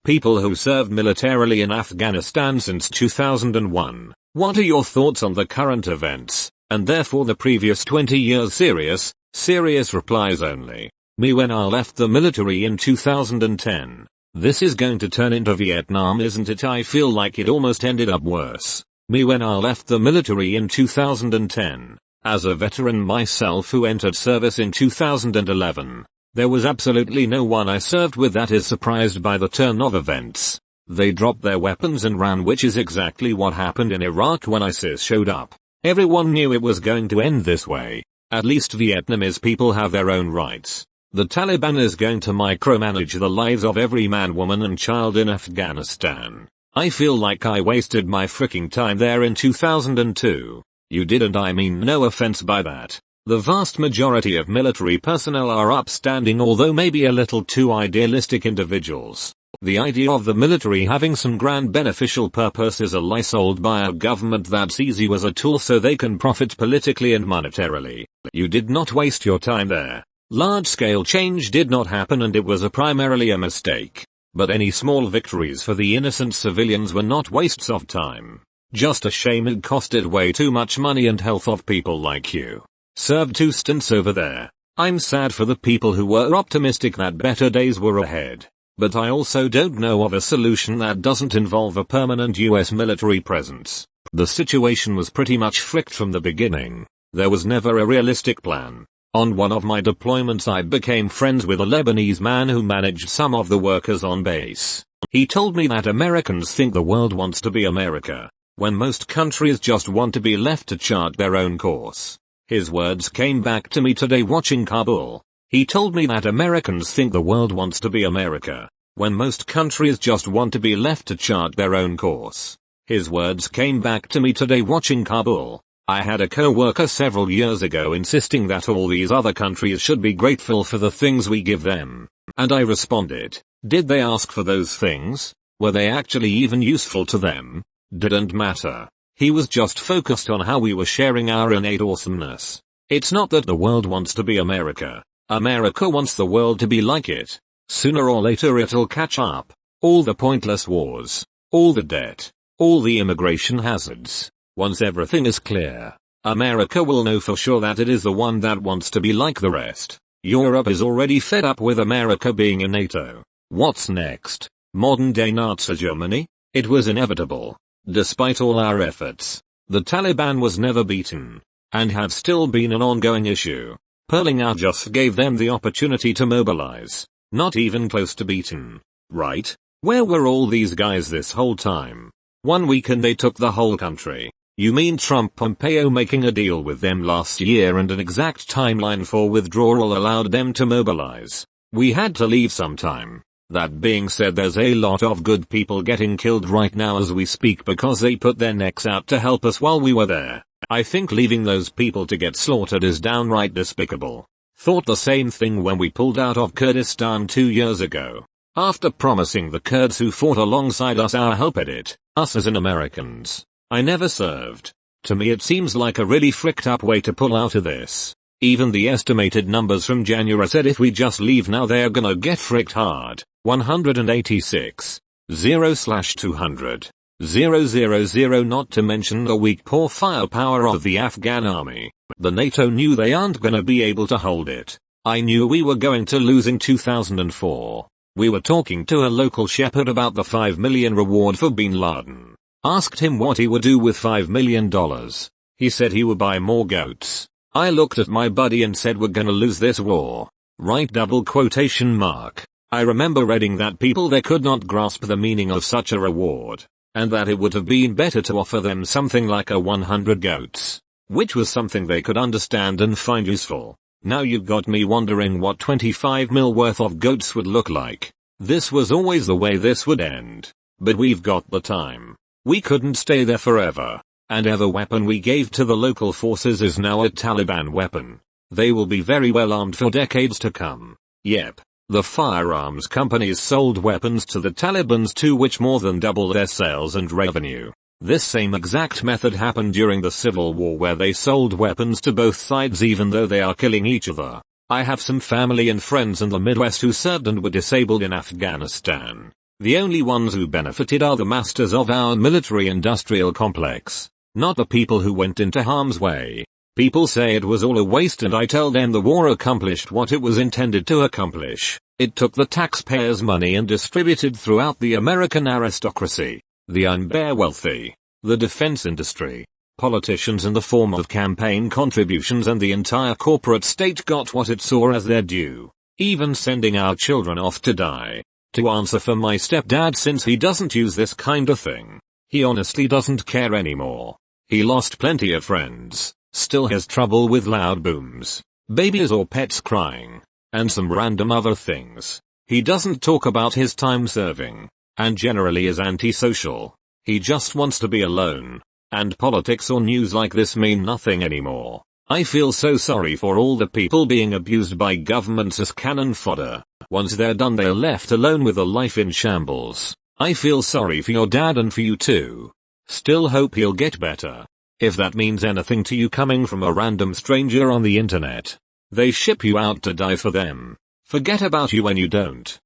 people who served militarily in Afghanistan since 2001. What are your thoughts on the current events, and therefore the previous 20 years? Serious replies only. Me when I left the military in 2010. This is going to turn into Vietnam, isn't it? I feel like it almost ended up worse. Me when I left the military in 2010. As a veteran myself who entered service in 2011, there was absolutely no one I served with that is surprised by the turn of events. They dropped their weapons and ran, which is exactly what happened in Iraq when ISIS showed up. Everyone knew it was going to end this way. At least Vietnamese people have their own rights. The Taliban is going to micromanage the lives of every man, woman and child in Afghanistan. I feel like I wasted my freaking time there in 2002. You didn't, I mean no offense by that. The vast majority of military personnel are upstanding, although maybe a little too idealistic individuals. The idea of the military having some grand beneficial purpose is a lie sold by a government that sees you as a tool so they can profit politically and monetarily. You did not waste your time there. Large-scale change did not happen and it was primarily a mistake. But any small victories for the innocent civilians were not wastes of time. Just a shame it costed way too much money and health of people like you. Served 2 stints over there. I'm sad for the people who were optimistic that better days were ahead. But I also don't know of a solution that doesn't involve a permanent US military presence. The situation was pretty much fricked from the beginning. There was never a realistic plan. On one of my deployments I became friends with a Lebanese man who managed some of the workers on base. He told me that Americans think the world wants to be America, when most countries just want to be left to chart their own course. His words came back to me today watching Kabul. He told me that Americans think the world wants to be America, when most countries just want to be left to chart their own course. His words came back to me today watching Kabul. I had a co-worker several years ago insisting that all these other countries should be grateful for the things we give them. And I responded, did they ask for those things? Were they actually even useful to them? Didn't matter. He was just focused on how we were sharing our innate awesomeness. It's not that the world wants to be America. America wants the world to be like it. Sooner or later it'll catch up. All the pointless wars. All the debt. All the immigration hazards. Once everything is clear, America will know for sure that it is the one that wants to be like the rest. Europe is already fed up with America being in NATO. What's next? Modern day Nazi Germany? It was inevitable. Despite all our efforts, the Taliban was never beaten, and have still been an ongoing issue. Pulling out just gave them the opportunity to mobilize. Not even close to beaten. Right? Where were all these guys this whole time? 1 week and they took the whole country. You mean Trump Pompeo making a deal with them last year and an exact timeline for withdrawal allowed them to mobilize? We had to leave sometime. That being said, there's a lot of good people getting killed right now as we speak because they put their necks out to help us while we were there. I think leaving those people to get slaughtered is downright despicable. Thought the same thing when we pulled out of Kurdistan 2 years ago. After promising the Kurds who fought alongside us our help at it, us as in Americans. I never served. To me it seems like a really fricked up way to pull out of this. Even the estimated numbers from January said if we just leave now they're gonna get fricked hard. 186. 0/200. 000, not to mention the weak poor firepower of the Afghan army. The NATO knew they aren't gonna be able to hold it. I knew we were going to lose in 2004. We were talking to a local shepherd about the $5 million reward for Bin Laden. Asked him what he would do with $5 million. He said he would buy more goats. I looked at my buddy and said we're gonna lose this war. Right? Double quotation mark. I remember reading that people there could not grasp the meaning of such a reward, and that it would have been better to offer them something like 100 goats, which was something they could understand and find useful. Now you've got me wondering what 25 mil worth of goats would look like. This was always the way this would end. But we've got the time. We couldn't stay there forever. And every weapon we gave to the local forces is now a Taliban weapon. They will be very well armed for decades to come. Yep. The firearms companies sold weapons to the Taliban too, which more than doubled their sales and revenue. This same exact method happened during the Civil War where they sold weapons to both sides even though they are killing each other. I have some family and friends in the Midwest who served and were disabled in Afghanistan. The only ones who benefited are the masters of our military-industrial complex, not the people who went into harm's way. People say it was all a waste, and I tell them the war accomplished what it was intended to accomplish. It took the taxpayers' money and distributed throughout the American aristocracy, the unbear wealthy, the defense industry, politicians in the form of campaign contributions, and the entire corporate state got what it saw as their due, even sending our children off to die. To answer for my stepdad, since he doesn't use this kind of thing, he honestly doesn't care anymore. He lost plenty of friends, still has trouble with loud booms, babies or pets crying, and some random other things. He doesn't talk about his time serving, and generally is antisocial. He just wants to be alone, and politics or news like this mean nothing anymore. I feel so sorry for all the people being abused by governments as cannon fodder. Once they're done, they're left alone with a life in shambles. I feel sorry for your dad and for you too. Still hope he'll get better. If that means anything to you coming from a random stranger on the internet. They ship you out to die for them. Forget about you when you don't.